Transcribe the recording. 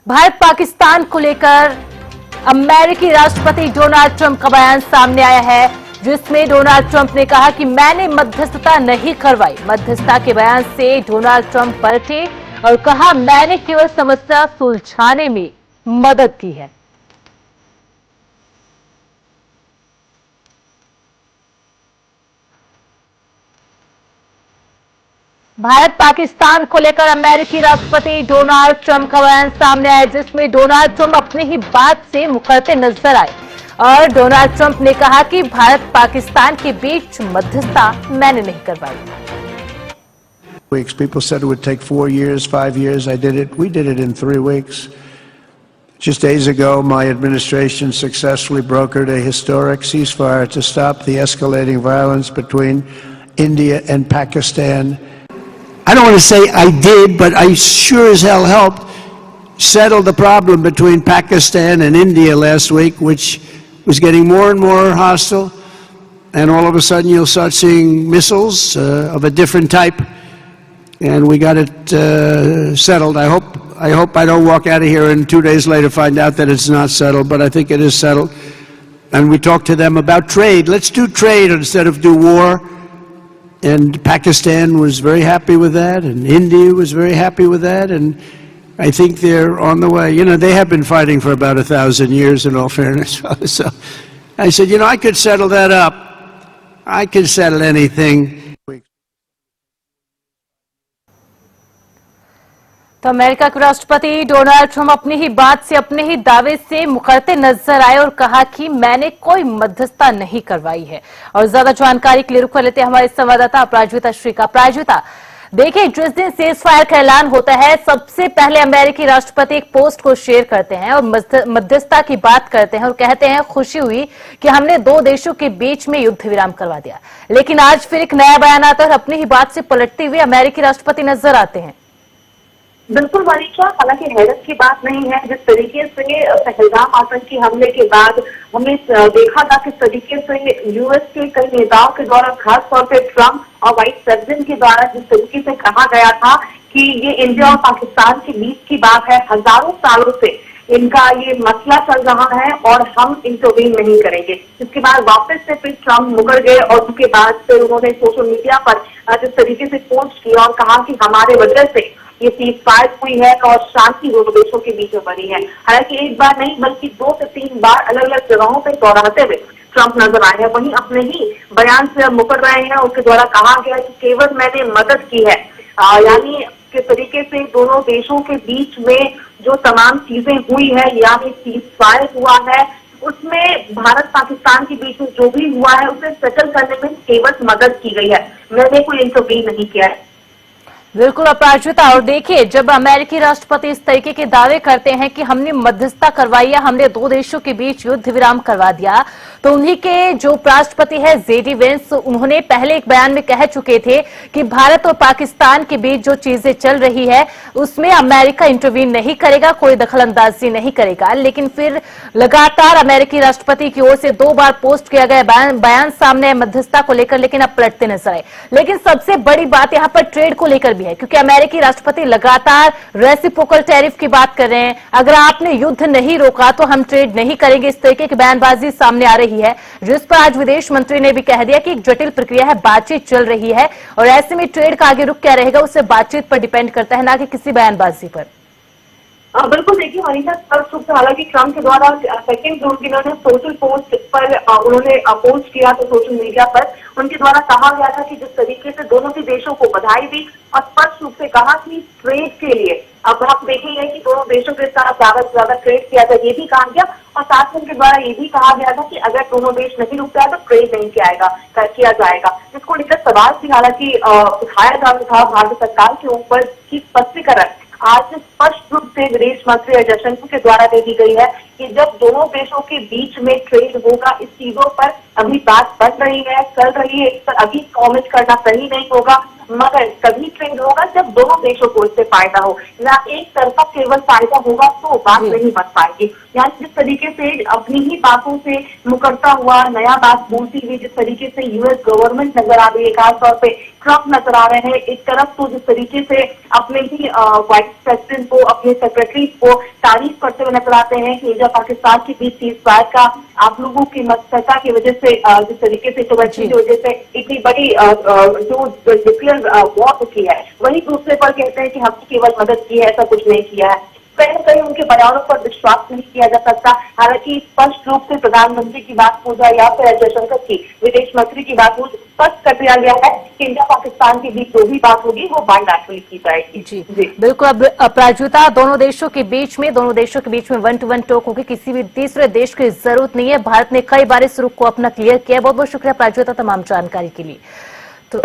भारत पाकिस्तान को लेकर अमेरिकी राष्ट्रपति डोनाल्ड ट्रंप का बयान सामने आया है, जिसमें डोनाल्ड ट्रंप ने कहा कि मैंने मध्यस्थता नहीं करवाई। मध्यस्थता के बयान से डोनाल्ड ट्रंप पलटे और कहा मैंने केवल समस्या सुलझाने में मदद की है। भारत पाकिस्तान को लेकर अमेरिकी राष्ट्रपति डोनाल्ड ट्रंप का बयान सामने आया, जिसमें डोनाल्ड ट्रंप अपनी ही बात से मुकरते नजर आए और डोनाल्ड ट्रंप ने कहा कि भारत पाकिस्तान के बीच मध्यस्थता मैंने नहीं करवाई। Weeks. People said it would take 4 years, 5 years. I did it. We did it in 3 weeks. Just days ago, my administration successfully brokered a historic ceasefire to stop the escalating violence between India and Pakistan. I don't want to say I did, but I sure as hell helped settle the problem between Pakistan and India last week, which was getting more and more hostile. And all of a sudden, you'll start seeing missiles of a different type. And we got it settled. I hope I don't walk out of here and 2 days later find out that it's not settled, but I think it is settled. And we talked to them about trade. Let's do trade instead of do war. And Pakistan was very happy with that, and India was very happy with that, and I think they're on the way. You know, they have been fighting for about 1,000 years, in all fairness. So I said, you know, I could settle that up. I could settle anything. तो America के राष्ट्रपति Donald Trump अपनी ही बात से, अपने ही दावे से मुकरते नजर आए और कहा कि मैंने कोई मध्यस्थता नहीं करवाई है। और ज्यादा जानकारी के लिए रुख कर लेते हैं हमारे संवाददाता अपराजिता श्री का। अपराजिता, देखिए, जिस दिन सीज फायर का ऐलान होता है, सबसे पहले अमेरिकी राष्ट्रपति एक पोस्ट को शेयर करते हैं और मध्यस्थता की बात करते हैं और कहते हैं खुशी हुई कि हमने 2 देशों के बीच में युद्ध विराम करवा दिया। लेकिन आज फिर एक नया बयान आता है और अपनी ही बात से पलटते हुए अमेरिकी राष्ट्रपति नजर आते हैं। बिल्कुल मनीषा, हालांकि हैरत की बात नहीं है। जिस तरीके से पहलगाम आतंकी हमले के बाद हमने देखा था किस तरीके से यूएस के कई नेताओं के द्वारा, खासतौर पे ट्रंप और वाइस प्रेसिडेंट के द्वारा जिस तरीके से कहा गया था कि ये इंडिया और पाकिस्तान के बीच की बात है, हजारों सालों से इनका ये मसला चल रहा है और हम इंटरवीन नहीं करेंगे। इसके बाद वापस से फिर ट्रंप मुकर गए और उसके बाद से उन्होंने सोशल मीडिया पर जिस तरीके से पोस्ट किया और कहा कि हमारे वजह से ये सीज फायर हुई है और शांति दोनों देशों के बीच में बनी है। हालांकि एक बार नहीं बल्कि 2 से 3 बार अलग अलग जगहों पर दोहराते हुए ट्रंप नजर आए हैं। वहीं अपने ही बयान से मुकर रहे हैं। उसके द्वारा कहा गया कि केवल मैंने मदद की है, यानी किस तरीके से दोनों देशों के बीच में जो तमाम चीजें हुई है, यानी सीज फायर हुआ है, उसमें भारत पाकिस्तान के बीच में जो भी हुआ है उसे सेटल करने में केवल मदद की गई है, मैंने कोई इंटरवीन नहीं किया है। बिल्कुल अपराजिता, और देखिए, जब अमेरिकी राष्ट्रपति इस तरीके के दावे करते हैं कि हमने मध्यस्थता करवाई है, हमने 2 देशों के बीच युद्ध विराम करवा दिया, तो उन्हीं के जो उपराष्ट्रपति है जेडी वेंस, उन्होंने पहले एक बयान में कह चुके थे कि भारत और पाकिस्तान के बीच जो चीजें चल रही है उसमें अमेरिका इंटरवीन नहीं करेगा, कोई दखलंदाजी नहीं करेगा। लेकिन फिर लगातार अमेरिकी राष्ट्रपति की ओर से 2 बार पोस्ट किया गया बयान सामने है मध्यस्थता को लेकर, लेकिन अब पलटते नजर आए। लेकिन सबसे बड़ी बात यहाँ पर ट्रेड को लेकर है, क्योंकि अमेरिकी राष्ट्रपति लगातार रेसिप्रोकल टैरिफ की बात कर रहे हैं। अगर आपने युद्ध नहीं रोका तो हम ट्रेड नहीं करेंगे, इस तरीके की बयानबाजी सामने आ रही है, जिस पर आज विदेश मंत्री ने भी कह दिया कि एक जटिल प्रक्रिया है, बातचीत चल रही है और ऐसे में ट्रेड का आगे रुख क्या रहेगा उससे बातचीत पर डिपेंड करता है, ना कि किसी बयानबाजी पर। बिल्कुल, देखिए मनीषा, स्पष्ट रूप से हालांकि ट्रंप के द्वारा सेकेंड जो उन्होंने सोशल पोस्ट पर उन्होंने पोस्ट किया तो सोशल मीडिया पर उनके द्वारा कहा गया था कि जिस तरीके से दोनों ही देशों को बधाई दी और स्पष्ट रूप से कहा कि ट्रेड के लिए अब हम देखेंगे कि दोनों देशों के साथ ज्यादा से ज्यादा ट्रेड किया जाए, ये भी कहा गया। और साथ में उनके द्वारा ये भी कहा गया था कि अगर दोनों देश नहीं रुकता है तो ट्रेड नहीं किया जाएगा। इसको लेकर सवाल भी हालांकि उठाया जा रहा था भारत सरकार के ऊपर की स्पष्टीकरण आज स्पष्ट रूप से विदेश मंत्री एस जयशंकर के द्वारा दे दी गई है कि जब दोनों देशों के बीच में ट्रेड होगा, इस चीजों पर अभी बात बन रही है, चल रही है, इस पर अभी कमेंट करना सही नहीं होगा, मगर तभी ट्रेड होगा जब दोनों देशों को इससे फायदा हो, या एक तरफा केवल फायदा होगा तो बात नहीं बन पाएगी। यानी जिस तरीके से अपनी ही बातों से मुकरता हुआ नया बात बोलती हुई जिस तरीके से यूएस गवर्नमेंट नजर आ रही है, खासतौर पे ट्रंप नजर आ रहे हैं, एक तरफ तो जिस तरीके से अपने ही वाइस प्रेसिडेंट को अपने सेक्रेटरी को तारीफ करते हुए नजर आते हैं कि इंडिया पाकिस्तान के बीच सीज़फायर का आप लोगों की मकसदा की वजह से जिस तरीके से इंटरवेंशन की वजह से इतनी बड़ी जो न्यूक्लियर वॉर की है, वही दूसरे पर कहते हैं कि हमने केवल मदद की है, ऐसा कुछ नहीं किया है। कहीं न कहीं उनके बयानों पर विश्वास नहीं किया जा सकता। हालांकि स्पष्ट रूप से प्रधानमंत्री की बात हो जाए या फिर एस जयशंकर की विदेश मंत्री की बात हो, स्पष्ट कर दिया गया है कि इंडिया पाकिस्तान के बीच जो भी बात होगी वो बायलैटरली की जाएगी। जी बिल्कुल। अब अपराजिता दोनों देशों के बीच में 1-to-1 टॉक होगी, किसी भी तीसरे देश की जरूरत नहीं है। भारत ने कई बार इस रुख को अपना क्लियर किया है। बहुत बहुत शुक्रिया अपराजिता तमाम जानकारी के लिए। तो